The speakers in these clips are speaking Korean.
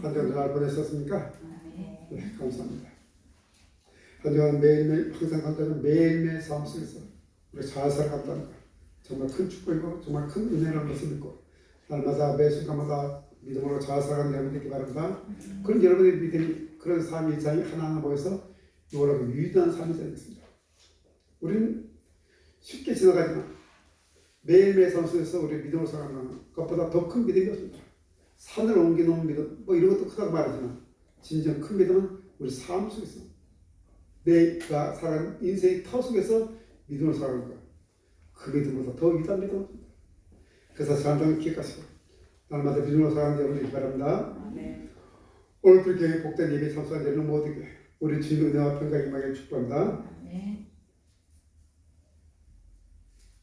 한 주간 잘 보내셨습니까? 네, 감사합니다. 한 주간 매일매일 항상 간다는 매일매일 삶 속에서 우리 잘 살아간다는 것 정말 큰 축복이고 정말 큰 은혜라는 것을 믿고 날마다 매 순간마다 믿음으로 잘 살아가는 여러분 되기 바랍니다. 그런 여러분의 믿음이 그런 삶의 이상이 하나하나 모여서 이걸로 유의한 삶이 되겠습니다. 우리는 쉽게 지나가지만 매일매일 삶 속에서 우리 믿음으로 살아가는 것보다 더 큰 믿음이 없습니다. 산을 옮기는 믿음 뭐 이런 것도 크다고 말하지만 진정 큰 믿음은 우리 삶 속에서 내가 살아가는 인생의 터 속에서 믿음으로 살아가는 것 그 믿음보다 더 위대한 믿음은 없습니다. 그래서 잠깐 기억하시고 날마다 믿음으로 살아가는 여러분이 바랍니다. 오늘도 교회 복된 예배 참석한 여러분 모두에게 우리 주님의 은혜와 평강이 임하기를 축복합니다.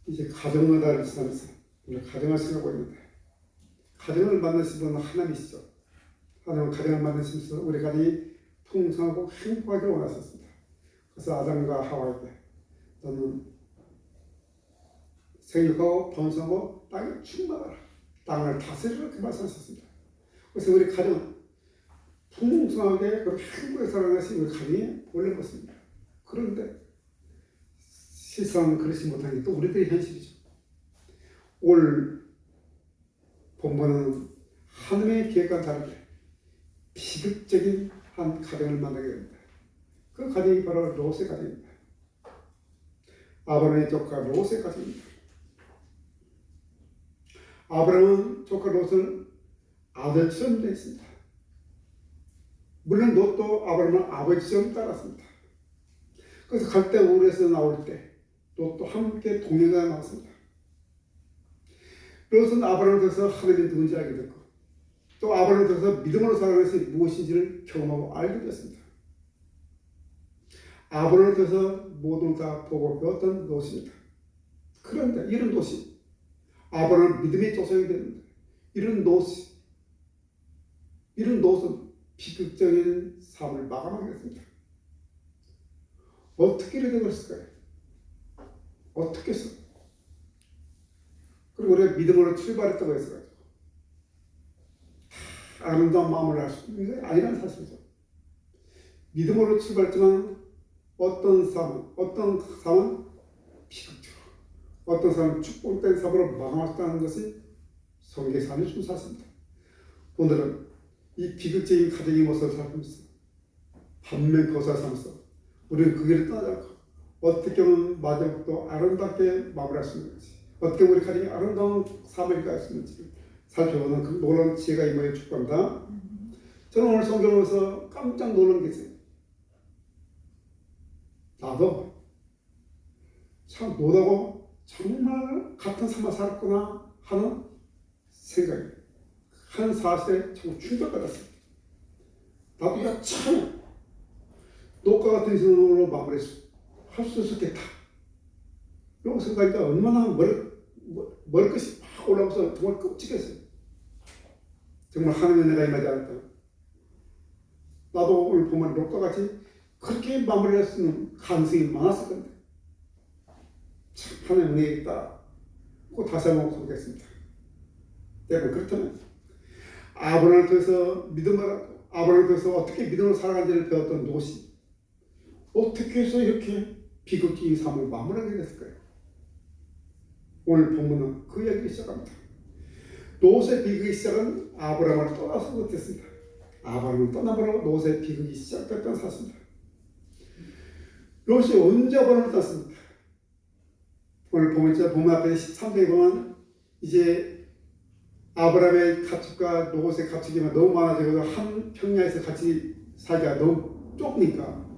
이제 가정의 달을 지나면서 우리 가정을 생각하고 있는데 가정을 만나신 분은 하나님이시죠. 가정을 만나시면서 우리 가정이 풍성하고 행복하기를 원하셨습니다. 그래서 아담과 하와에게 너는 생육하고 번성하고 땅에 충만하라. 땅을 다스리라 이렇게 말씀하셨습니다. 그래서 우리 가정은 풍성하게 행복하게 살아가는 것이 우리 가정의 원래 것입니다. 그런데 실상 그렇지 못한 게 또 우리들의 현실이죠. 오늘 본문은 하나님의 계획과 다르게 비극적인 한 가정을 만나게 됩니다. 그 가정이 바로 롯의 가정입니다. 아브라함의 조카 롯의 가정입니다. 아브라함은 조카 롯을 아들처럼 대했습니다. 물론 롯도 아브라함을 아버지처럼 따랐습니다. 그래서 갈대 우르에서 나올 때 롯도 함께 동행하여 나왔습니다. 롯은 아브라함을 통해서 하나님이 누군지 알게 됐고 또 아브라함을 통해서 믿음으로 살아가는 것이 무엇인지를 경험하고 알게 됐습니다. 아브라함을 통해서 모든 다 보고 배웠던 롯입니다. 그런데 이런 롯이 아브라함은 믿음의 조상이 되는데 이런 롯은 비극적인 삶을 마감하게 됐습니다. 어떻게 이렇게 된 것일까요? 어떻게 했어? 그리고 우리가 믿음으로 출발했다고 했어가지고 아름다운 마음을 알 수 있는 게 아니라는 사실이죠. 믿음으로 출발했지만 어떤 삶은 비극적으로 어떤 삶은 축복된 삶으로 마감했다는 것이 성경에서 알려준 사실입니다. 오늘은 이 비극적인 가정의 모습을 살피면서 반면 거사를 삼면서 우리는 그 길을 떠나지 않고 어떻게 하면 마지막도 아름답게 마무리할 수 있는지 어떻게 우리 가정이 아름다운 삶을 갈 수 있는지 살펴보는 그 놀라운 지혜가 임하여 축복합니다. 저는 오늘 성경을 보면서 깜짝 놀란 게 있어요. 나도 참 노다고 정말 같은 삶을 살았구나 하는 생각이 한 사실에 참 충격받았어요. 나도 참 녹과 같은 인생으로 마무리할 수 있었겠다. 이런 생각이니까 얼마나 멀 것이 막 올라오면서 정말 끔찍했어요. 정말 하나님의 은혜가 임하지 않았다. 나도 오늘 보면 녹과 같이 그렇게 마무리할 수 있는 가능성이 많았을 건데 참 하나님의 은혜가 있다. 꼭 다시 한번 고백했습니다. 여러분 그렇다면 아브라함을 통해서 아브라함을 통해서 어떻게 믿음으로 살아가는지를 배웠던 롯이 어떻게 해서 이렇게 비극적인 삶을 마무리하게 됐을까요? 오늘 본문은 그 이야기를 시작합니다. 롯의 비극이 시작은 아브라함을 떠나서부터 됐습니다. 아브라함을 떠나버려 롯의 비극이 시작됐던 사실입니다. 롯이 언제 아브라함을 떠났습니까? 오늘 본문 앞에 13장에 보면 이제 아브라함의 가축과 롯의 가축이 너무 많아지고 한 평야에서 같이 살기가 너무 좁으니까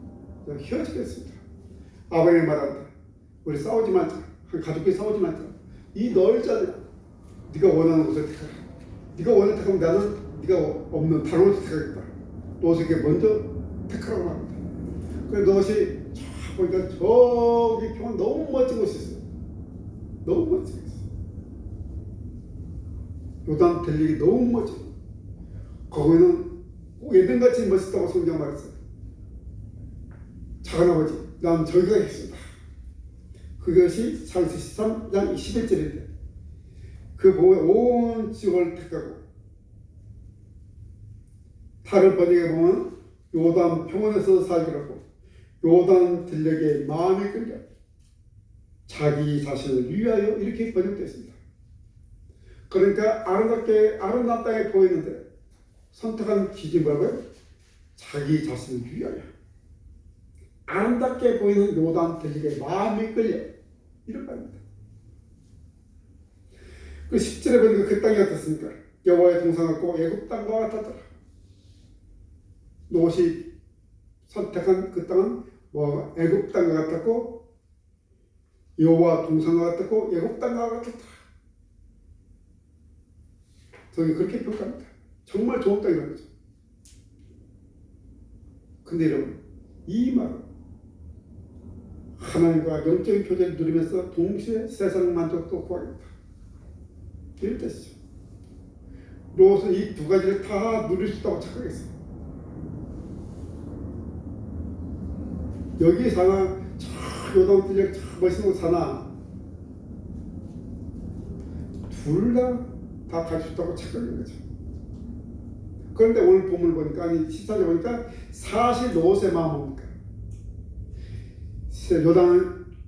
헤어지게 됐습니다. 아브라함이 말한다. 우리 싸우지 말자. 가족끼리 싸우지 말자. 이 넓잖아. 네가 원하는 곳을 택하라. 네가 원하는 택하면 나는 네가 없는 다른 곳을 택하겠다. 롯에게 먼저 택하라고 합니다. 그래서 롯이 쫙 보니까 저기 평원 너무 멋진 곳이 있어요. 너무 멋진 곳이 있어요. 요단 들리기 너무 멋져. 거기는 꼭 예전같이 멋있다고 성경 말했어요. 작은 아버지, 난 저기 가겠습니다. 그것이 창세기 13장 21절인데 그 보면 온 지역을 택하고 다른 번역에 보면 요단 평원에서 살기라고 요단 들녘에 마음이 끌려 자기 자신을 위하여 이렇게 번역되어 있습니다. 그러니까 아름답게 땅에 보이는데 선택한 기준이 뭐라고요? 자기 자신을 위하여 아름답게 보이는 요단 들녘에 마음이 끌려 이런 말입니다. 그 10절에 보니까 그 땅이 어떻습니까? 여호와의 동상을 꼭 애굽 땅과 같았더라. 롯이 선택한 그 땅은 애굽 땅과 같았고 여호와 동상과 같았고 애굽 땅과 같았다. 저기 그렇게 평가합니다. 정말 좋은 땅이라는 거죠. 근데 여러분, 이 말은 하나님과 영적인 교제를 누리면서 동시에 세상 만족도 구하겠다. 이럴 뜻이죠. 롯은 이 두 가지를 다 누릴 수 있다고 착각했어요. 여기 사나, 저 요단 들녘 저 멋있는 곳 사나, 둘 다 가질 수 있다고 착각한 거죠. 그런데 오늘 본문을 보니까, 아니 14절 보니까 사실 롯의 마음은 뭡니까?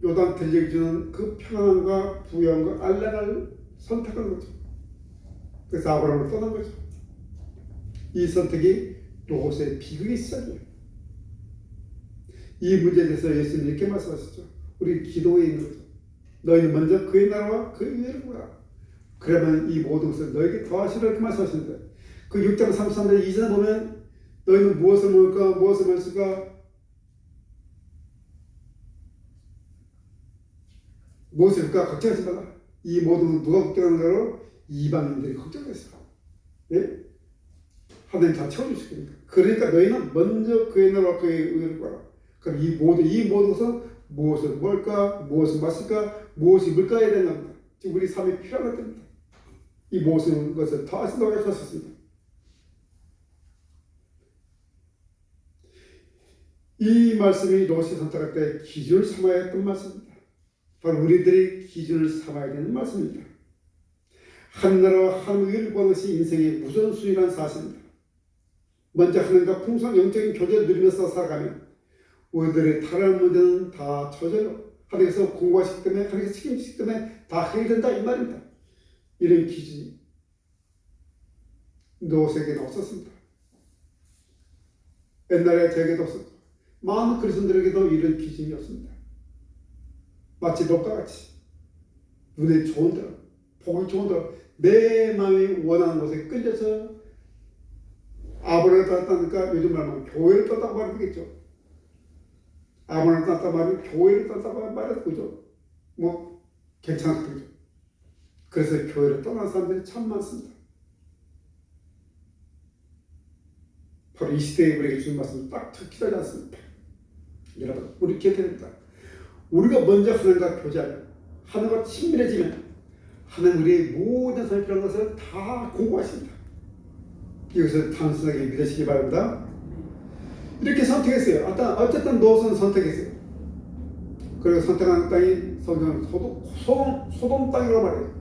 요단 들녘이 주는 그 평안함과 부유함과 안락을 선택한 거죠. 그래서 아브라함을 떠난 거죠. 이 선택이 롯의 비극의 시작이에요. 이 문제에 대해서 예수님이 이렇게 말씀하셨죠. 우리 기도에 있는 거죠. 너희는 먼저 그의 나라와 그의 의를 구하라. 그러면 이 모든 것을 너에게 더하시라 이렇게 말씀하시는데 그 6장 33절 이전에 보면 너희는 무엇을 먹을까 무엇을 마실까 무엇을 입을까 걱정하지 말라. 이 모든 것은 누가 걱정하는 거로 이방인들이 걱정했어요. 예? 하나님 다 채워주실 겁니다. 그러니까 너희는 먼저 그의 나라와 그의 의를 구하라. 그럼 이 모든 것은 무엇을 먹을까 무엇을 마실까 무엇을 입을까에 대한 겁니다. 지금 우리 삶이 필요한 것입니다. 이 모든 것을 다 하신다고 하셨습니다. 이 말씀이 롯이 선택할 때 기준을 삼아야 했던 말씀입니다. 바로 우리들이 기준을 삼아야 되는 말씀입니다. 하나님나라와 하나님의 의를 구하는 것이 인생의 우선순위라는 사실입니다. 먼저 하나님과 풍성한 영적인 교제를 누리면서 살아가면 우리들의 다른 문제는 다 젖어요. 하나님께서 공부하시기 때문에 하나님께서 책임지시기 때문에 다 해결된다 이 말입니다. 이런 기준이 롯에게는 없었습니다. 옛날에 저에게도 없었고 많은 그리스도인들에게도 이런 기준이 없습니다. 마치 롯과 같이 눈에 좋은 대로 보기 좋은 대로 내 마음이 원하는 곳에 끌려서 아브라함을 따랐다니까 요즘 말하면 교회를 땄다고 말하면 되겠죠. 아브라함을 땄다고 말하면 교회를 땄다고 말해도 그죠. 뭐 괜찮거든요. 그래서 교회를 떠난 사람들이 참 많습니다. 바로 이 시대에 우리에게 주는 말씀을 딱 기다리지 않습니다. 여러분 우리 기억해야 됩니다. 우리가 먼저 하나님과 교제하면 하나님과 친밀해지면 하나님 우리의 모든 삶에 필요한 것을 다 공부하십니다. 이것을 단순하게 믿으시기 바랍니다. 이렇게 선택했어요. 어쨌든 롯은 선택했어요. 그리고 선택한 땅이 성경은 소돔 땅이라고 말해요.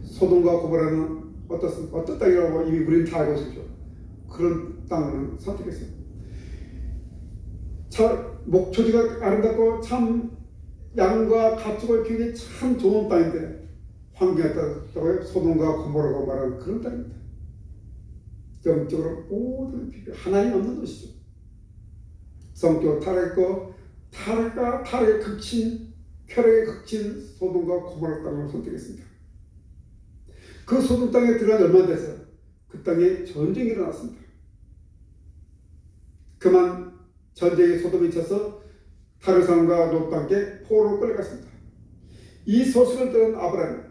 소돔과 고모라는 어떤 땅이라고 이미 우리는 다 알고 있죠. 그런 땅을 선택했어요. 목초지가 아름답고 참 양과 가축을 키우기 참 좋은 땅인데 환경에 따라서 소돔과 고모라고 말하는 그런 땅입니다. 영적으로 모든 비교 하나님 없는 도시죠. 성격으로 타락했고 타락의 극친 쾌락의 극친 소돔과 고모라 땅을 선택했습니다. 그 소돔 땅에 들어간 얼마 돼서 그 땅에 전쟁이 일어났습니다. 그만 전쟁에 소돔이 쳐서 다른 사람과 롯과 함께 포로로 끌려갔습니다. 이 소식을 들은 아브라함은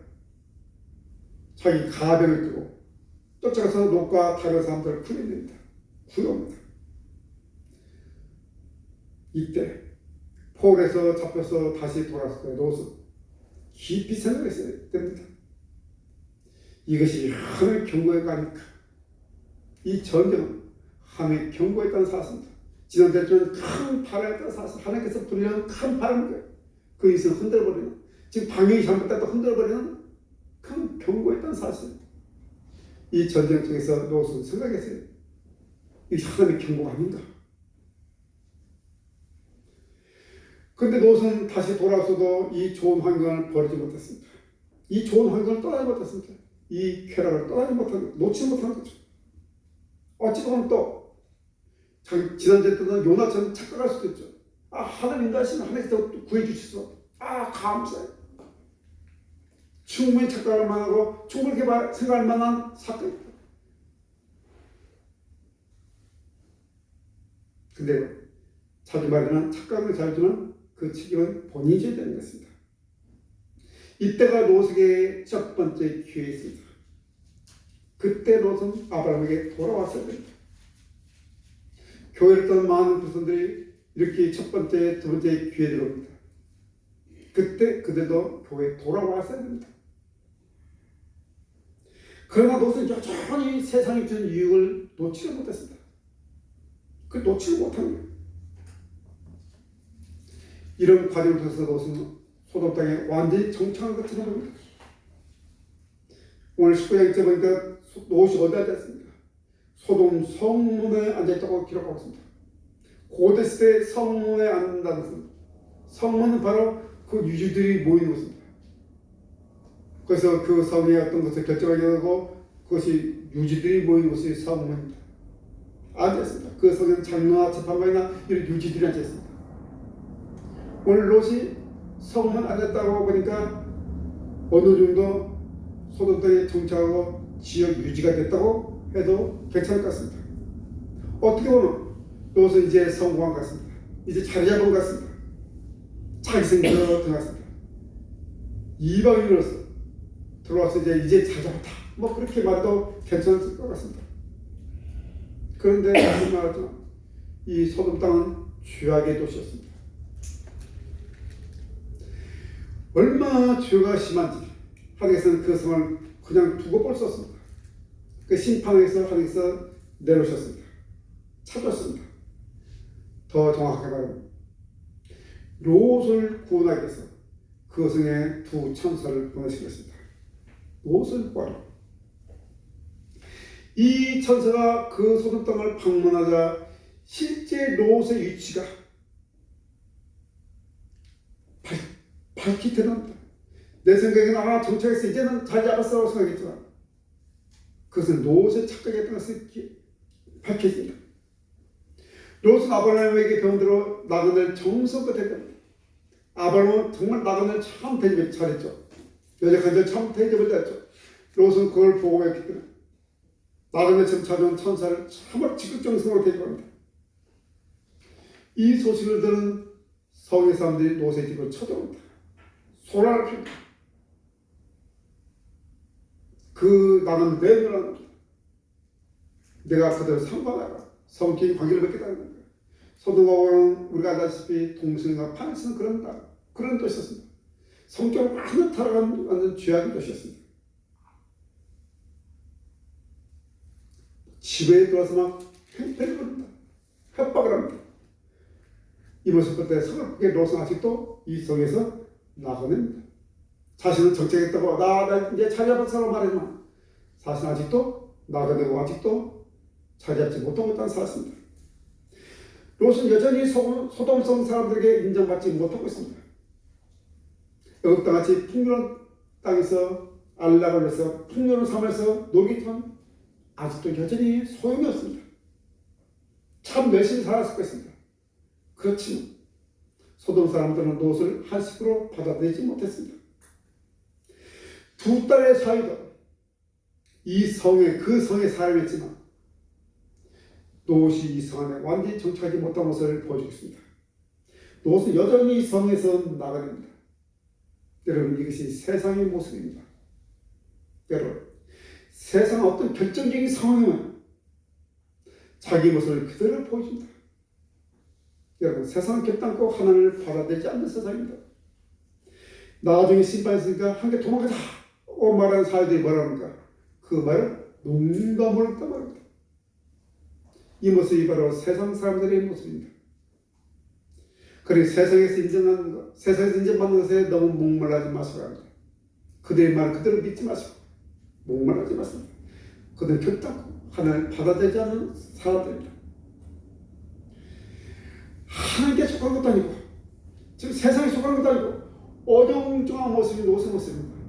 자기 가병을 들고 쫓아가서 롯과 다른 사람들을 구해냅니다. 구해옵니다. 이때 포로에서 잡혀서 다시 돌아왔을 때 롯은 깊이 생각했어야 됩니다. 이것이 하나님의 경고가 아닐까. 이 전쟁은 하나님의 경고했다는 사실입니다. 지난주에는 큰 바람이었다는 사실, 하나님께서 불리는 큰 바람이에요. 그 인생을 흔들어버리는, 지금 방향이 잘못됐다 흔들어버리는 큰 경고했다는 사실. 이 전쟁 속에서 롯은 생각했어요. 이 하나님의 경고가 아닌가. 근데 롯은 다시 돌아와서도 이 좋은 환경을 버리지 못했습니다. 이 좋은 환경을 떠나지 못했습니다. 이 쾌락을 떠나지 못한, 놓지 못한 거죠. 어찌 보면 또 지난주에 뜨던 요나처럼 착각할 수도 있죠. 아, 하나님 인도하시면 하나님께서 구해주시소. 아, 감사해요. 충분히 착각할 만하고 충분히 생각할 만한 사건입니다. 근데 자기 말에는 착각을 잘주는 그 책임은 본인이 져야 되는 것입니다. 이때가 롯에게 첫 번째 기회였습니다. 그때 롯은 아브라함에게 돌아왔어야 됩니다. 교회를 떠난 많은 백성들이 이렇게 첫 번째, 두 번째 기회를 옵니다. 그때 그들도 교회에 돌아왔어야 됩니다. 그러나 롯은 여전히 세상이 주는 유익을 놓치지 못했습니다. 그 놓치지 못한 거예요. 이런 과정을 통해서 롯은 소돔 땅에 완전히 정착한 것처럼 보입니다. 오늘 19장에 보니까 롯이 어디 앉았습니까? 소돔 성문에 앉아있다고 기록하고 있습니다. 고대 시대 성문에 앉는다는 것은, 성문은 바로 그 유지들이 모이는 곳입니다. 그래서 그 성의 어떤 것을 결정하게 되고 그것이 유지들이 모이는 곳이 성문입니다. 앉아있습니다. 그 성에는 장로나 재판관이나 이런 유지들이 앉아있습니다. 오늘 롯이 성문 앉았다고 보니까 어느 정도 소돔 땅에 정착하고 지역 유지가 됐다고 해도 괜찮을 것 같습니다. 어떻게 보면 롯은 이제 성공한 것 같습니다. 이제 자리 잡은 것 같습니다. 자기 생각으로 들어갔습니다. 이방인으로서 들어와서 이제 자리 잡았다. 뭐 그렇게 말해도 괜찮을 것 같습니다. 그런데 다시 말하지만 이 소돔 땅은 죄악의 도시였습니다. 얼마나 죄가 심한지 하나님께서는 그 성을 그냥 두고 볼 수 없습니다. 그 심판에서 하나님께서 내놓으셨습니다. 찾았습니다. 더 정확하게 말하면 롯을 구원하기 위해서 그 성에 두 천사를 보내신 것입니다. 롯을 구하라. 이 천사가 그 소돔 땅을 방문하자 실제 롯의 위치가 밝히 드러납니다. 내 생각에는 정착해서 이제는 잘 잡았다고 생각했지만 그것은 롯의 착각이었던 것이 밝혀집니다. 롯은 아브라함에게 병들어 나그네를 정성껏 했답니다. 아브라함은 정말 나그네를 참 대접을 잘했죠. 여자간들 참 대접을 잘했죠. 롯은 그걸 보고했기 때문에 나그네처럼 찾아온 천사를 참으로 지극정성으로 대접합니다. 이 소식을 들은 성의 사람들이 롯의 집을 쳐들어옵니다. 소란을 핍니다. 그 나는 왜 그러는가? 내가 그대로 상관하라. 성끼리 관계를 맺겠다는 거예요. 소돔하고는 우리가 알다시피 동성과 판에서는 그런 뜻이었습니다. 성격을 많이 타락하는 죄악의 뜻이었습니다. 집에 들어와서 막 팽팽히 부릅니다. 협박을 합니다. 이 모습 볼 때 서럽게 롯은 아직도 이 성에서 나가냅니다. 자신은 정착했다고 나 이제 자리 잡았다고 말하지만 사실 아직도 나가내고 아직도 자리 잡지 못하고 있다는 살았습니다. 롯은 여전히 소돔성 사람들에게 인정받지 못하고 있습니다. 애굽 땅같이 풍요로운 땅에서 안락을 위해서 풍요로운 삶에서 놀기처럼 아직도 여전히 소용이 없습니다. 참 열심히 살았을 것입니다. 그렇지만 소돔 사람들은 롯을 한 식구로 받아들이지 못했습니다. 두 딸의 사이도 그 성의 사람이었지만 롯이 이 성 안에 완전히 정착하지 못한 것을 보여주고 있습니다. 롯은 여전히 성에서 나가냅니다. 여러분, 이것이 세상의 모습입니다. 여러분, 세상 어떤 결정적인 상황이면 자기 모습을 그대로 보여줍니다. 여러분, 세상은 결단코 하나님을 받아들이지 않는 세상입니다. 나중에 심판이 있으니까 함께 도망가자 말하는 사회들이 뭐라 합니까? 그 말을 농담으로 했단 말입니다. 이 모습이 바로 세상 사람들의 모습입니다. 그리고 세상에서 인정하는 것, 세상에서 인정받는 것에 너무 목말라지 마시고 합니다. 그들의 말을 그대로 믿지 마시고 목말라지 마십니다. 그들은 결단코 하나님을 받아들이지 않는 사람들입니다. 하나님께 속한 것도 아니고 지금 세상에 속한 것도 아니고 어정쩡한 모습이 노세 모습입니다.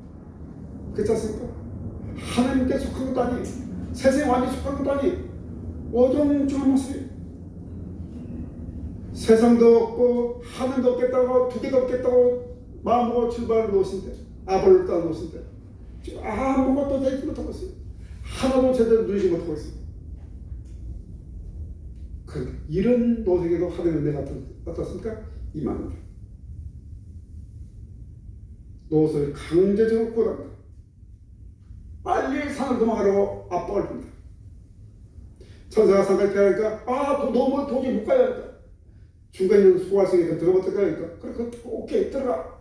그렇지 않습니까? 하나님께 속한 것도 아니에요. 세상에 완전히 속한 것도 아니에요. 어정쩡한 모습이에요. 세상도 없고 하늘도 없겠다고 두 개도 없겠다고 마음먹고 출발을 놓으신데 아벌을 떠나 놓으신데 지금 아무것도 되지 못하고 있어요. 하나도 제대로 누리지 못하고 있어요. 그런데 이런 노색에도 하나님의 은혜가 어떻습니까? 임합니다. 노색을 강제적으로 구합니다. 빨리 산을 도망가라고 압박을 줍니다. 천사가 상가에 가니까 너무 도저히 못 가야 하니까 중간에 있는 소화성에 들어가면 어떨까? 그러니까 오케이 들어가.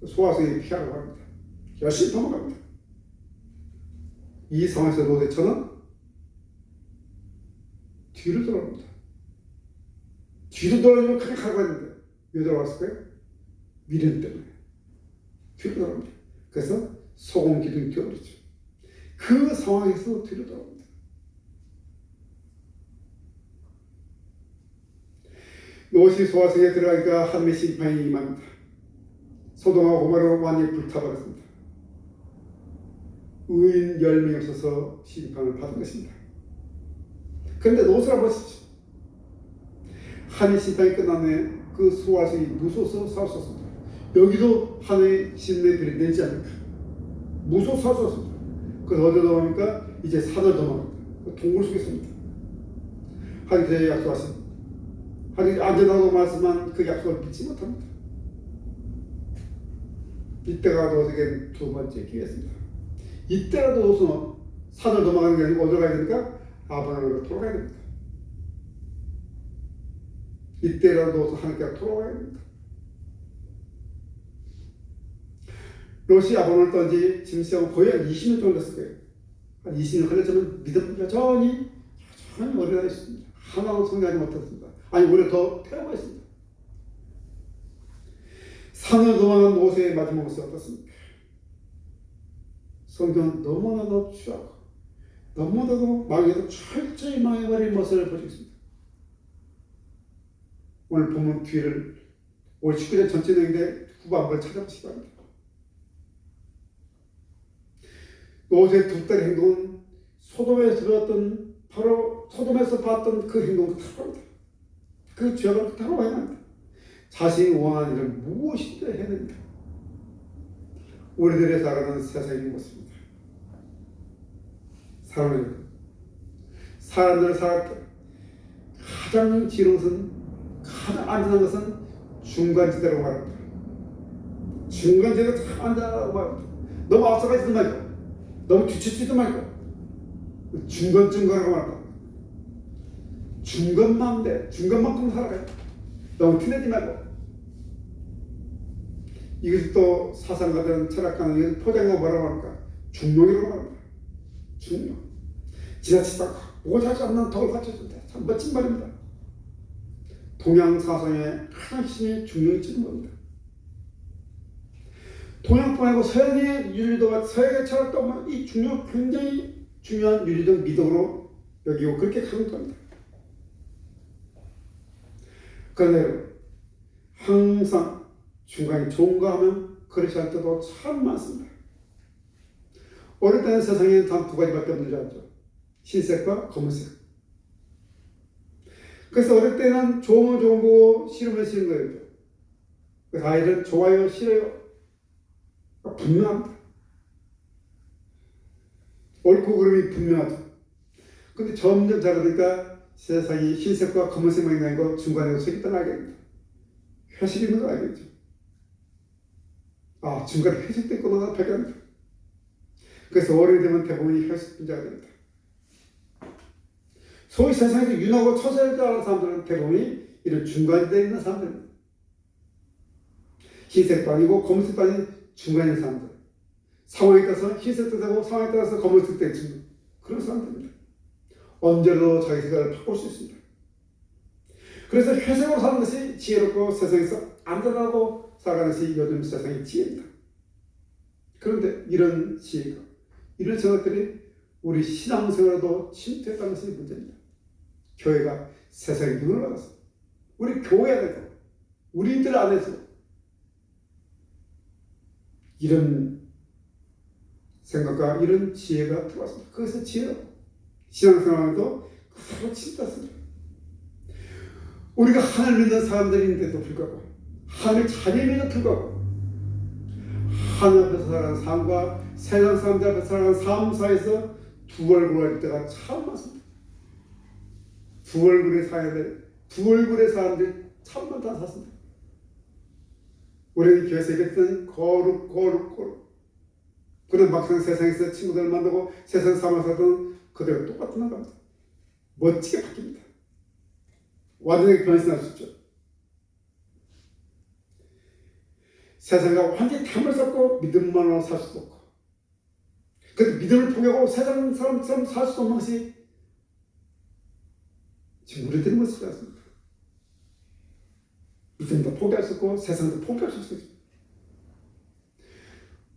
소화성이 피하려고 합니다. 열심히 도망갑니다. 이 상황에서 노대처는 뒤로 돌아갑니다. 뒤로 돌아오면 그냥 가고 했는데 왜 돌아왔을까요? 미련 때문에 뒤로 돌아갑니다. 그래서 소금 기둥이 되어버리죠. 그 상황에서 뒤로 돌아갑니다. 롯이 소화성에 들어가니까 하나님의 심판이 임합니다. 소돔과 고모라가 완전히 불타버렸습니다. 의인 10명이 없어서 심판을 받은 것입니다. 그런데 롯을 한번 보십시오. 하나님의 심판이 끝났네. 그 소화성이 무서워서 싸웠었습니다. 여기도 하나님의 심판이 내지 않을까. 무서워서 싸웠었습니다. 그래서 어디로 도망갑니까? 이제 산을 도망갑니다. 동굴 속에 있습니다. 하나님께서 약속하신 하나님 안전하다고 말씀한 그 약속을 믿지 못합니다. 이때가 롯에게 두 번째 기회였습니다. 이때라도 롯은 산을 도망가는 게 아니고 어디로 가야 됩니까? 아브라함으로 돌아가야 됩니다. 이때라도 롯은 하나님께 돌아가야 됩니다. 롯이 아브라함을 떤지 지금 시작은 거의 한 20년 정도 됐을 거예요. 한 20년 걸렸지만 믿음은 여전히 어려져 있습니다. 하나도 성장하지 못했습니다. 아니 오히려 더 태우고 있습니다. 산을 도망한 롯의 마지막 모습이 어떻습니까? 성경은 너무나도 추하고 너무나도 망해도 철저히 망해버린 모습을 보여주고 있습니다. 오늘 본문 뒤를 올 19년 전체 내용인데 후반부를 찾아보시기 바랍니다. 롯의 두 딸의 행동은 소돔에서 들어왔던 바로 소돔에서 봤던 그 행동과 다릅니다. 그 죄악을 다루어 해야 합니다. 자신이 원하는 일을 무엇이든 해야 됩니다. 우리들의 살아가는 세상의 모습입니다. 사람들을 살아갈 때 가장 지혜로운 것은 가장 안전한 것은 중간지대라고 말합니다. 중간지대가 참 안전하다고 말합니다. 너무 앞서가지도 말고 너무 뒤치지도 말고 중간중간이라고 말합니다. 중간만 돼. 중간만큼 살아가요. 너무 티내지 말고. 이것이 또 사상가든 철학가는 포장과 뭐라고 할까? 중용이라고 말합니다. 중용. 지나치다가 오자지 않는 덕을 갖춰준다. 참 멋진 말입니다. 동양 사상의 가장 핵심이 중용일지도 모릅니다. 동양뿐 아니고 서양의 윤리도와 서양의 철학도 이 중용 굉장히 중요한 윤리적 미덕으로 여기고 그렇게 강조합니다. 그런데 여러분, 항상 중간이 좋은가 하면 그렇지 않을 때도 참 많습니다. 어릴 때는 세상에 단 두 가지밖에 없는 줄 알죠. 흰색과 검은색. 그래서 어릴 때는 좋으면 좋은 거고 싫으면 싫은 거예요. 그래서 아이들은 좋아요, 싫어요. 분명합니다. 옳고 그름이 분명하죠. 근데 점점 자라니까 세상이 흰색과 검은색만 있는 거 중간에 색이 떠나게 됩니다. 회색이 있는 걸 알겠죠. 중간에 회색도 있고 너가 발견합니다. 그래서 어른이 되면 대부분이 회색 분자가 됩니다. 소위 세상에서 윤하고 처세를 따르는 사람들은 대부분이 이런 중간에 있는 사람들입니다. 흰색도 아니고 검은색도 아닌 중간에 있는 사람들. 상황에 따라서 흰색도 되고 상황에 따라서 검은색도 되는 그런 사람들입니다. 언제라도 자기 생각을 바꿀 수 있습니다. 그래서 회색으로 사는 것이 지혜롭고 세상에서 안전하고 살아가는 것이 요즘 세상의 지혜입니다. 그런데 이런 지혜가, 이런 생각들이 우리 신앙생활에도 침투했다는 것이 문제입니다. 교회가 세상의 눈을 받았어. 우리 교회 안에서, 우리들 안에서 이런 생각과 이런 지혜가 들어왔습니다. 그것은 지혜라고. 신앙생활에도 그대로 침투했습니다. 우리가 하나님을 믿는 사람들인데도 불구하고, 하나님의 자녀임에도 불구하고, 하나님 앞에서 살아가는 삶과 세상 사람들 앞에서 살아가는 삶 사이에서 두 얼굴 할 때가 참 많습니다. 두 얼굴의 사람들이 참 많다 샀습니다. 우리는 교회에서 얘기했던 거룩. 그런 막상 세상에서 친구들 만나고 세상 삶을 살던 그대로 똑같은 겁니다. 멋지게 바뀝니다. 완전히 변신할 수 있죠. 세상과 완전히 담을 쌓고 믿음만으로 살 수도 없고, 그 믿음을 포기하고 세상 사람처럼 살 수 없는 것이 지금 우리들의 모습이 않습니까? 믿음도 포기할 수 없고 세상도 포기할 수 없습니다.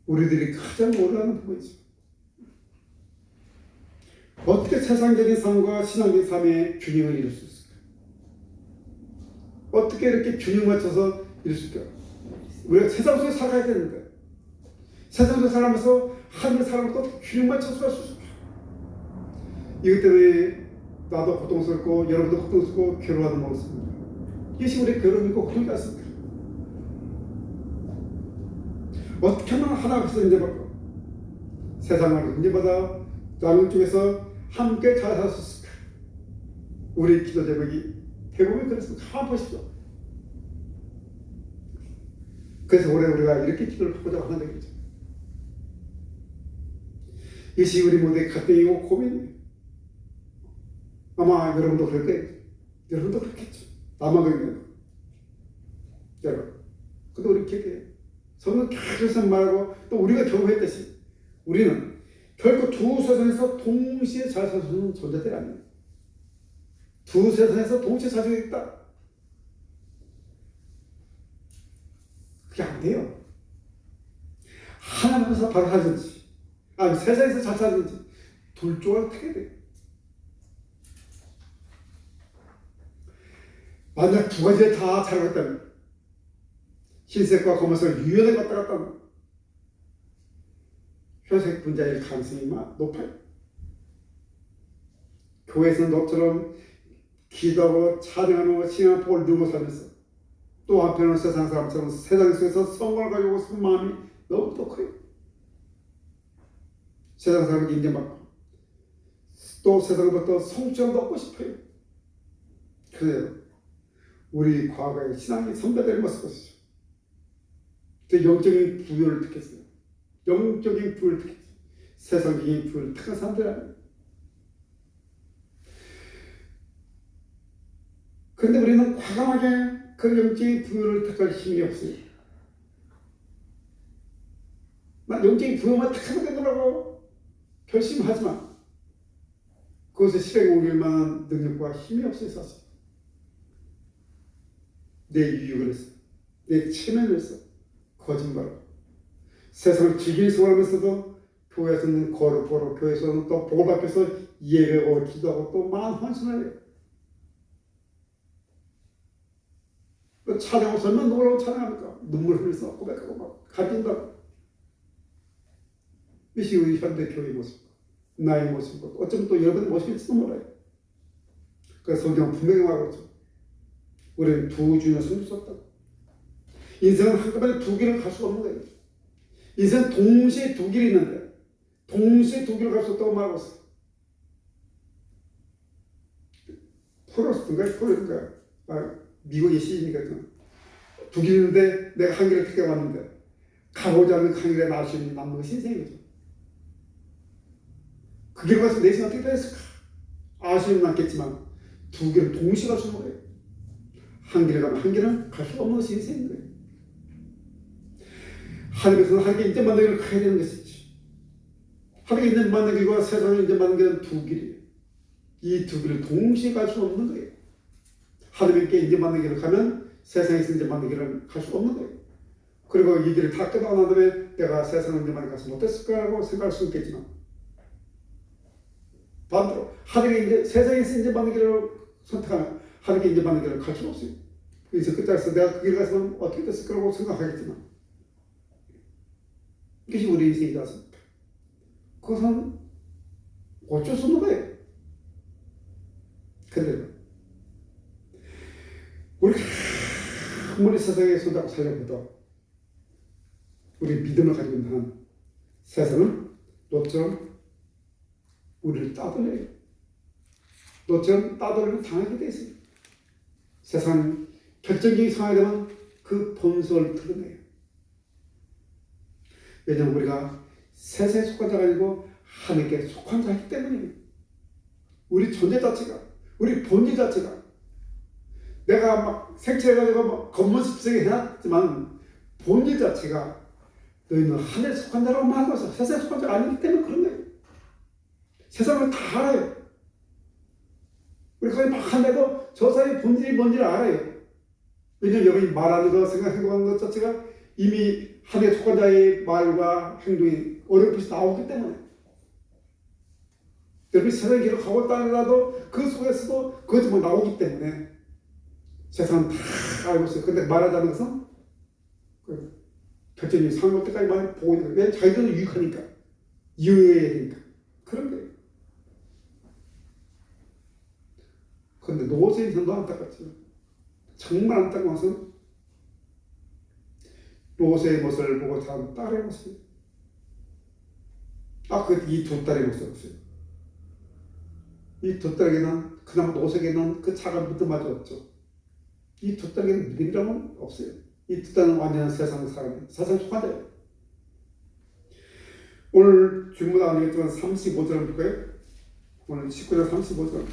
우리들이 가장 원하는 부분이죠. 어떻게 세상적인 삶과 신앙적인 삶의 균형을 이룰 수 있을까? 어떻게 이렇게 균형 맞춰서 이룰 수 있을까? 우리가 세상 속에 살아야 되는데, 세상 속에 살아가면서 하나님의 사람을 또 균형 맞춰서 살 수 있을까? 이것 때문에 나도 고통스럽고 여러분도 고통스럽고 괴로워하는 모습입니다. 이것이 우리의 괴로움이고 고통이 같습니다. 어떻게 하면 하나 앞에서 인정받고 세상을 인정받아 양쪽에서 함께 잘 살 수 있을까? 우리 기도 제목이 대부분 그렇습니다. 한번 보십시오. 그래서 올해 우리가 이렇게 기도를 하고자 하는 얘기죠. 이것이 우리 모두의 갈등이고 고민이에요. 아마 여러분도 그럴 거예요. 여러분도 그렇겠죠. 나만 그런 거. 여러분. 근데 우리 기억해요. 성경 계속 말하고 또 우리가 경험했듯이 우리는 결코 두 세상에서 동시에 잘 살 수 있는 존재들이 아니에요. 두 세상에서 동시에 잘 수 있다. 그게 안 돼요. 하나님께서 바로 하든지, 아니 세상에서 잘 살든지 둘 쪽을 타게 돼요. 만약 두 가지를 다 잘하겠다면, 흰색과 검은색을 유연하게 왔다 갔다 하면 회색 분자일 가능성이 높아요. 교회에서는 너처럼 기도하고 찬양하고 신앙 복을 누리고 살면서 또 한편으로는 세상 사람처럼 세상 속에서 성공을 가지고 싶은 마음이 너무 더 커요. 세상 사람에게 인정받고 또 세상으로부터 성취를 얻고 싶어요. 그래요. 우리 과거의 신앙의 선배들의 모습이죠. 영적인 부여를 택했어요. 영적인 부여를 택했어요. 세상적인 부여를 택한 사람들 아니에요. 그런데 우리는 과감하게 그 영적인 부여를 택할 힘이 없어요. 난 영적인 부여만 택하면 되더라고 결심하지만 그것을 실행에 옮길 만한 능력과 힘이 없어요. 사실 내 유익을 했어, 내 체면을 했어, 거짓말을 세상을 즐기는 생활하면서도 교회에서는 거룩하고 교회에서는 또 복을 받기 위해서 예배하고 기도하고 또 많은 헌신을 해요. 또 찬양 없으면 누구라고 찬양합니까? 눈물 흘려서 고백하고 막 가진다고. 이것이 우리 현대 교회의 모습, 나의 모습이고 어쩌면 또 여러분의 모습일지도 몰라요. 그래서 성경은 분명히 말하고 있죠. 우리는 두 주인을 섬길 수 없다고. 인생은 한꺼번에 두 길을 갈 수가 없는 거예요. 인생은 동시에 두 길이 있는데 동시에 두 길을 갈 수 없다고 말하고 있어요. 프로스트인가요? 미국의 시인이니까 두 길이 있는데 내가 한 길을 택해 왔는데 가고자 하는 한 길에 아쉬움이 남는 것이 인생이죠. 그 길을 가서 내 생각 어떻게 됐을까? 아쉬움은 남겠지만 두 길을 동시에 갈 수 있는 거예요. 한 길에 가면 한 길은 갈 수 없는 것이 인생인 거예요. 하나님께서는 하나님께 인정받는 길을 가야 되는 것이지. 하나님께 인정받는 길과 세상을 인정받는 길은 두 길이에요. 이 두 길을 동시에 갈 수 없는 거예요. 하나님께 인정받는 길을 가면 세상에서 인정받는 길을 갈 수 없는 거예요. 그리고 이 길을 다 끝나고 난 다음에 내가 세상을 인정받는 것을 못했을까라고 생각할 수 있겠지만 반대로 하늘에 이제 세상에서 인정받는 길을 선택하면 하늘에 인정받는 길을 갈 수가 없어요. 그래서 끝자리에서 내가 그 길을 갔으면 어떻게 됐을 거라고 생각하겠지만 이것이 우리 인생이지 않습니까? 그것은 어쩔 수 없는 거예요. 근데 우리가 아무리 세상에 손잡고 살려봐도 우리 믿음을 가지고 있는 한 세상은 너처럼 우리를 따돌려요. 너처럼 따돌리면 당하게 돼 있어요. 세상 결정적인 상황이 되면 그 본성을 드러내요. 왜냐하면 우리가 세상에 속한 자가 아니고 하나님께 속한 자이기 때문이에요. 우리 존재 자체가, 우리 본질 자체가 내가 막 생체해가지고 막 겉모습스럽게 해놨지만 본질 자체가 너희는 하늘에 속한 자라고 말하고 있어. 세상에 속한 자가 아니기 때문에 그런 거예요. 세상을 다 알아요. 우리 거의 막 한데도 저 사이의 본질이 뭔지를 알아요. 왜냐면 여기 말하는 거, 생각하는 것 자체가 이미 하늘에 속한 자의 말과 행동이 어렴풋이 나오기 때문에 여러분이 세상의 길을 가고 있다라도 그 속에서도 그것이 뭐 나오기 때문에 세상은 다 알고 있어요. 근데 말하자는 것은 결정이 상할 때까지 말 보고 있는 거예요. 왜냐면 자기들은 유익하니까. 이해해야 되니까. 그런 거예요. 그런데 노세 인생도 안타깝죠. 정말 안타까운 것은 노세의 모습을 보고 참 딸의 모습이에요. 이 두 딸의 모습이었어요. 이 두 딸에게는 그나마 노세에게는 그 차가운 믿음마저 없죠. 이 두 딸에게는 믿음이라고는 없어요. 이 두 딸은 완전한 세상 사람이에요. 세상 속한 자예요. 오늘 주문은 아니겠지만 35절을 볼까요? 오늘 19절 35절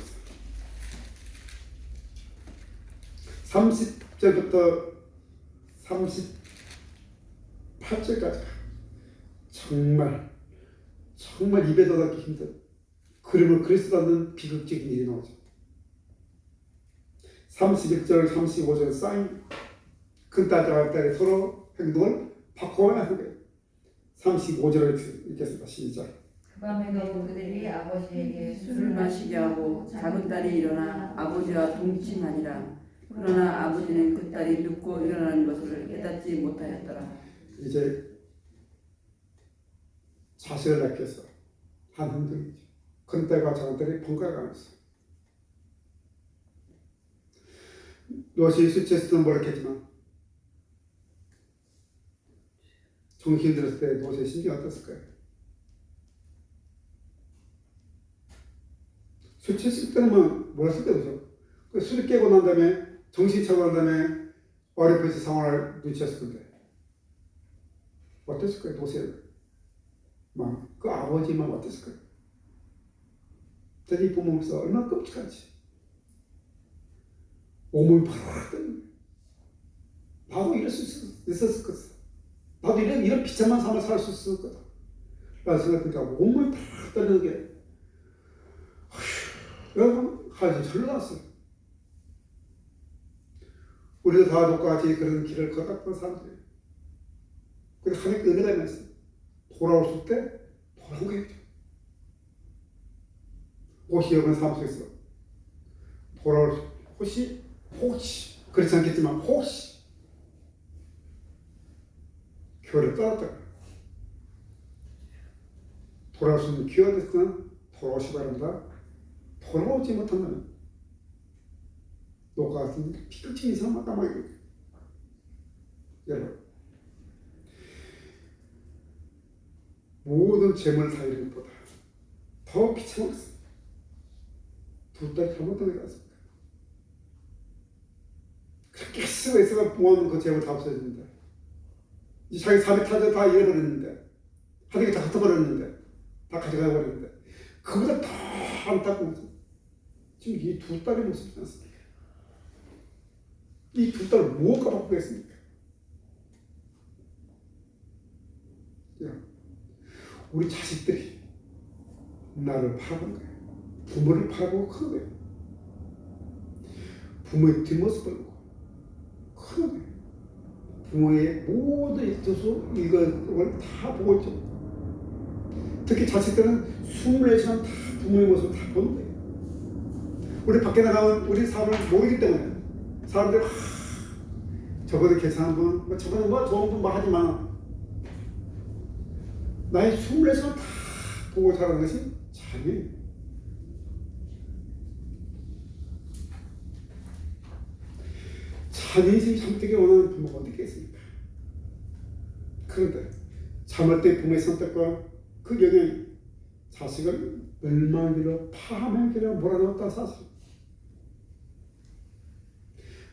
30절부터 38절까지 정말 입에 닫기 힘든 그림을 그릴 수 없는 비극적인 일이 나오죠. 31절 35절 쌓인 큰딸과 딸이 서로 행동을 바꿔야 하는 거예요. 35절을 읽겠습니다. 시작. 그 밤에도 그들이 아버지에게 술을 마시게 하고 작은 딸이 일어나 아버지와 동침하니라. 그러나 아버지는 그 딸이 눕고 일어나는 것을 깨닫지 못하였더라. 이제 자식을 낳겠어. 한 행동이죠. 큰딸과 작은딸이 번갈아 가면서 요시 술 취했을 때 모르겠지만 정신 들었을 때 노세의 심정이 어땠을까요? 술 취했을 때는 몰랐을 때죠. 술이 깨고 난 다음에 정신이 차고 난 다음에 어렴풋이 상황을 눈치챘을 건데 어땠을 거예요? 노세의 마음, 그 아버지의 마음 어땠을 거예요? 이 부모로서 얼마나 끔찍한지 몸을 팍 뜨는 나도 이럴 수 있었을 거다. 나도 이런 비참한 삶을 살 수 있을 거다. 라는 생각이니까 몸을 팍 뜨는 게 여러분 하나님 절로 났어요. 우리도 다 똑같이 그런 길을 걸어갔던 사람들이에요. 그래서 하나님께 은혜가 있어요. 돌아올 때 돌아온 거예요. 혹시 여러분 삶 속에서 돌아올 혹시 그렇지 않겠지만 혹시 교회를 떠났다가 돌아올 수 있는 기회가 됐으면 돌아오시 바랍니다. 돌아오지 못한다면 너가 같은 비극적인 삶을 남아있게 돼요. 여러분 모든 재물을 다 잃은 것보다 더 비참한 것은 두 딸이 잘못된 게 같습니다. 그렇게 쓰고 있어가 모아놓은 그 재물 다 없어집니다. 이제 자기 삶의 타자 다 잃어버렸는데 하늘이 다 흩어버렸는데 다 가져가 버렸는데 그보다 더 안타까운 것은 지금 이 두 딸의 모습이지 않습니까? 이 두 딸을 무엇과 바꾸겠습니까? 우리 자식들이 나를 바라본 거예요. 부모를 바라보고 크는 거예요. 부모의 뒷모습을 보고 크는 거예요. 부모의 모든 일도수 이걸 다 보고 있죠. 특히 자식들은 24시간 다 부모의 모습을 다 보는 거예요. 우리 밖에 나가면 우리 삶을 모르기 때문에 사람들이 저번에 계산한 분, 저번에 뭐 좋은 분 뭐 하지만 나의 24시간 다 보고 자라는 것이 자녀예요. 자녀 인생이 잘못되기 원하는 부모가 어디 있겠습니까? 그런데 잘못된 부모의 선택과 그 영향이 자식을 멸망하기로 파멸하기로 몰아넣었다는 사실.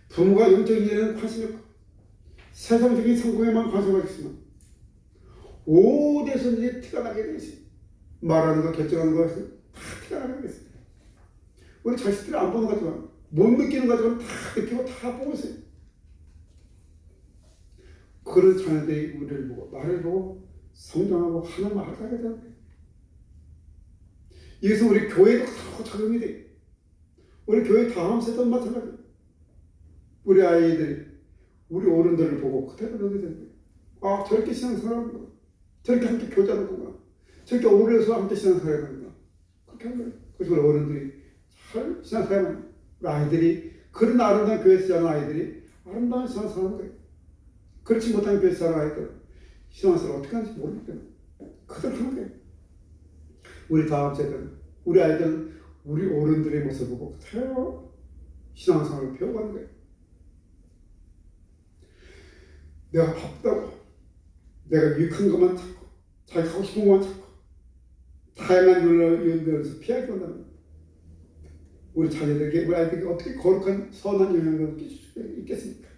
부모가 영적인 일에는 관심이 없고 세상적인 성공에만 관심을 가지지만 어디에서든지 티가 나게 되지. 말하는 거 결정하는 거 다 티가 나게 되겠습니다. 우리 자식들이 안 보는 것 같지만 못 느끼는 것 같지만 다 느끼고 다 보고 있어요. 그런 자녀들이 우리를 보고 나를 보고 성장하고 하는 말을 하게 되는 거예요. 이것은 우리 교회도 다 적용이 돼요. 우리 교회 다음 세대도 마찬가지예요. 우리 아이들이 우리 어른들을 보고 그대로 배우게 되는 거예요. 아, 저렇게 신앙생활하는구나. 저렇게 함께 교제하는구나. 저렇게 어울려서 함께 신앙생활하는구나. 그렇게 하는 거예요. 그래서 우리 어른들이 잘 신앙생활하는 우리 아이들이 그런 아름다운 교회에서 자란 아이들이 아름다운 신앙생활하는 거예요. 그렇지 못한 교회에서 자란 아이들은 신앙생활을 어떻게 하는지 모르기 때문에 그대로 하는 거예요. 우리 다음 세대는 우리 아이들은 우리 어른들의 모습을 보고 그대로 신앙생활을 배워가는 거예요. 내가 바쁘다고 내가 유익한 것만 찾고 자기 하고 싶은 것만 찾고 다양한 유형들에서 피하게 된다면 우리 자녀들에게 우리 아이들에게 어떻게 거룩한 선한 영향을 끼칠 수 있겠습니까?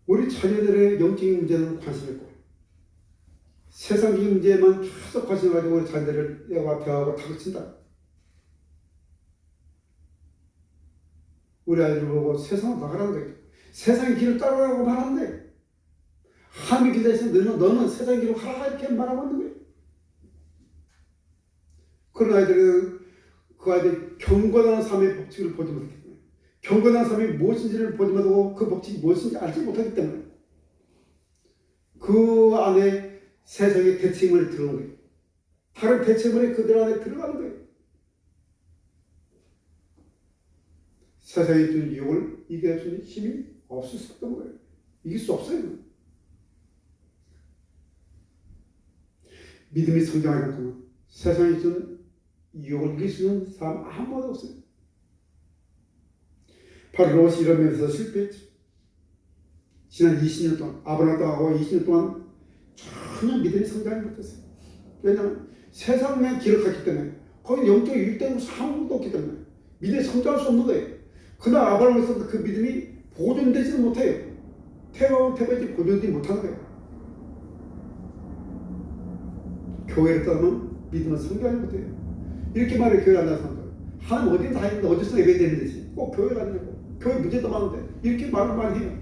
우리 자녀들의 영적인 문제는 관심이 있고 세상적인 문제에만 계속 관심을 가지고 우리 자녀들을 대하고 다그친다. 우리 아이들 보고 세상을 나가라는 거예요. 세상의 길을 따라가라고 말하는데 하나님의 길에 대해서 너는 세상의 길을 가라 이렇게 말하고 있는 거예요. 그런 아이들은 그 아이들이 경건한 삶의 법칙을 보지 못하기 때문에 경건한 삶이 무엇인지를 보지 못하고 그 법칙이 무엇인지 알지 못하기 때문에 그 안에 세상의 대체물이 들어오는 거예요. 다른 대체물이 그들 안에 들어가는 거예요. 세상에 주는 유혹을 이겨낼 수 있는 힘이 없을 수 없던 거예요. 이길 수 없어요. 믿음이 성장하지 않고는 세상에 주는 유혹을 이길 수 있는 사람 아무도 없어요. 바로 롯이 이런 면에서 실패했죠. 지난 20년 동안 아브라함 땅하고 20년 동안 전혀 믿음이 성장하지 못했어요. 왜냐하면 세상의 길을 갔기 때문에 거기 영적 유익되는 것이 아무것도 없기 때문에 믿음이 성장할 수 없는 거예요. 그날 아브라함에서 그 믿음이 보존되지는 못해요. 태어나지 보존되지 못하는 거예요. 교회를 떠나면 믿음은 성장하지 못해요. 이렇게 말해 교회 안 나서 사람들 하나님 어디든 다 있는데 어디서 예배 드리는 되지 꼭 교회 가냐고 교회 문제도 많은데 이렇게 말을 많이 해요.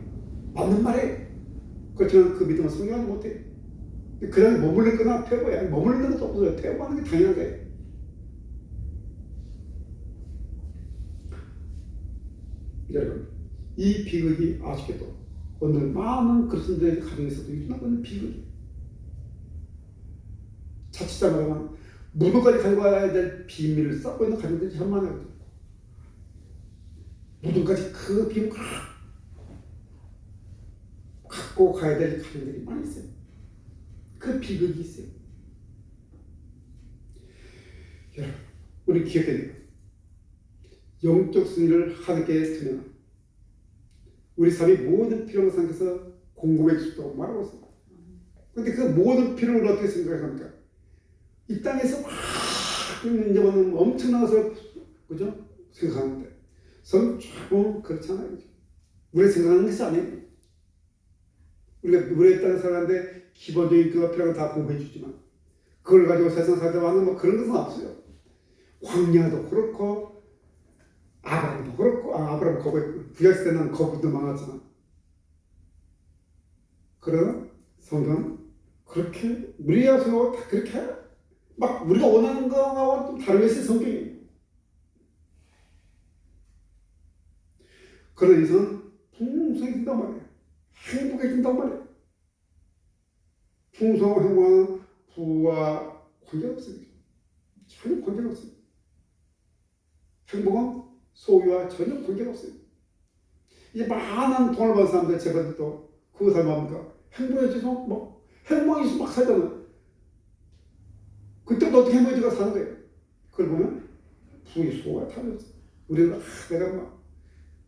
맞는 말이에요. 그렇지만 그 믿음은 성장하지 못해요. 그 다음에 머물러 거나 퇴보야. 머물르는 것도 없어요. 퇴보하는 게 당연한 거예요. 여러분, 이 비극이 아쉽게도 오늘 많은 그리스도인들의 가정에서도 일어나는 비극이에요. 자칫 잘못하면 무덤까지 가져가야 될 비밀을 쌓고 있는 가정들이 참 많아요. 무덤까지 그 비밀을 갖고 가야 될 가정들이 많이 있어요. 그 비극이 있어요. 여러분, 우리 기억해야 돼요. 영적 승리를 하나님께 드리면 우리 삶이 모든 필요를 생각해서 공급해 주시다고 말하고 있습니다. 그런데 그 모든 필요를 어떻게 생각합니까? 이 땅에서 막 이제 엄청나서 그죠? 생각하는데 성경 그렇지 않아요. 우리가 생각하는 것이 아니에요. 우리가 우리의 땅에 살았는데 기본적인 그 필요를 다 공급해 주지만 그걸 가지고 세상 살자고 하는 뭐 그런 것은 없어요. 광야도 그렇고 아브라함도 그렇고 아브라함 거부 구약 때는 거부도 많았지만 그러나 성경은 그렇게 우리가 생각하고 다 그렇게 막 우리가 원하는 거와 좀 다른 것이 성경이에요. 그런 인생은 풍성해진단 말이에요. 행복해진단 말이에요. 풍성하고 행복한 부와 관계가 없어요. 전혀 관계가 없어요. 행복은 소유와 전혀 관계가 없어요. 이제 많은 돈을 버는 사람들, 제가도 그 사람 뭡니까? 행복해져서 뭐 행복해서 막 살잖아. 그때부터 어떻게 행복해지고 사는 거예요. 그걸 보면 부의 소가 탐이 없어. 우리는 내가 막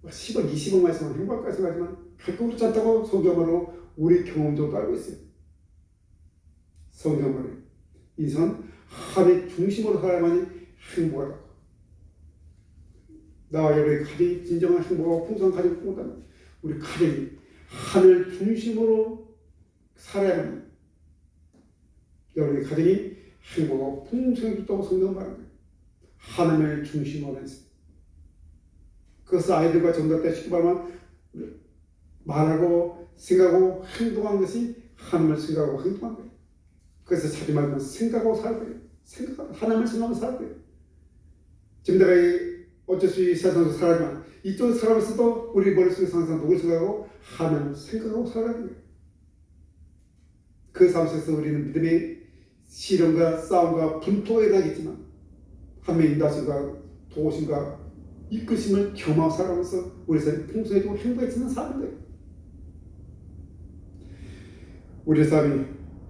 10억, 20억만 있으면 행복할까 생각하지만 결코 그렇지 않다고 성경으로 우리 경험적으로 알고 있어요. 성경으로 인생은 하나님 중심으로 살아야만이 행복하다. 나와 여러분의 가정이 진정한 행복하고 풍성한 가정을 꾸는다면 우리 가정이 하늘 중심으로 살아야만 여러분의 가정이 행복하고 풍성해졌다고 성경 말하는 거예요. 하나님을 중심으로 해서 그것을 아이들과 전달때 쉽게 말하면 말하고 생각하고 행동하는 것이 하나님을 생각하고 행동하는 거예요. 그래서 자기 말만 생각하고 살 거예요. 하나님을 생각하고 살 거예요. 지금 내가 어쩔 수 없이 세상에서 살지만 이쪽 살아면서도 우리 머릿속에서 항상 누굴 생각하고 하나님을 생각하고 살아야 돼요. 그 삶 속에서 우리는 믿음의 시련과 싸움과 분투가 일어나겠지만 하나님의 인도하심과 도우심과 이끄심을 경험하고 살아가면서 우리 삶이 풍성해지고 행복해지는 삶인 거예요. 우리 삶이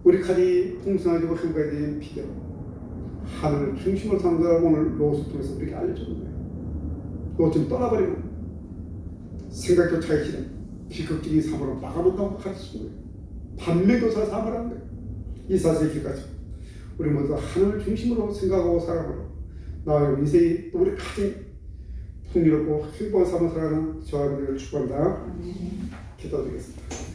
우리 가정이 풍성해지고 행복해지는 비결은 하나님을 중심으로 사는 거라고 오늘 로스 통해서 우리에게 알려주는 거예요. 그거 좀 떠나버리면 생각도 차기 싫은 비극적인 삶으로 마감한다고 가르치는 거예요. 반면교사 삶을 하는 거예요. 이 사실의 길까지 우리 모두 하나님을 중심으로 생각하고 살아가고 나의 인생이 또 우리 가정이 풍요롭고 행복한 삶을 살아가는 저와 여러분들을 축복합니다. 기도드리겠습니다.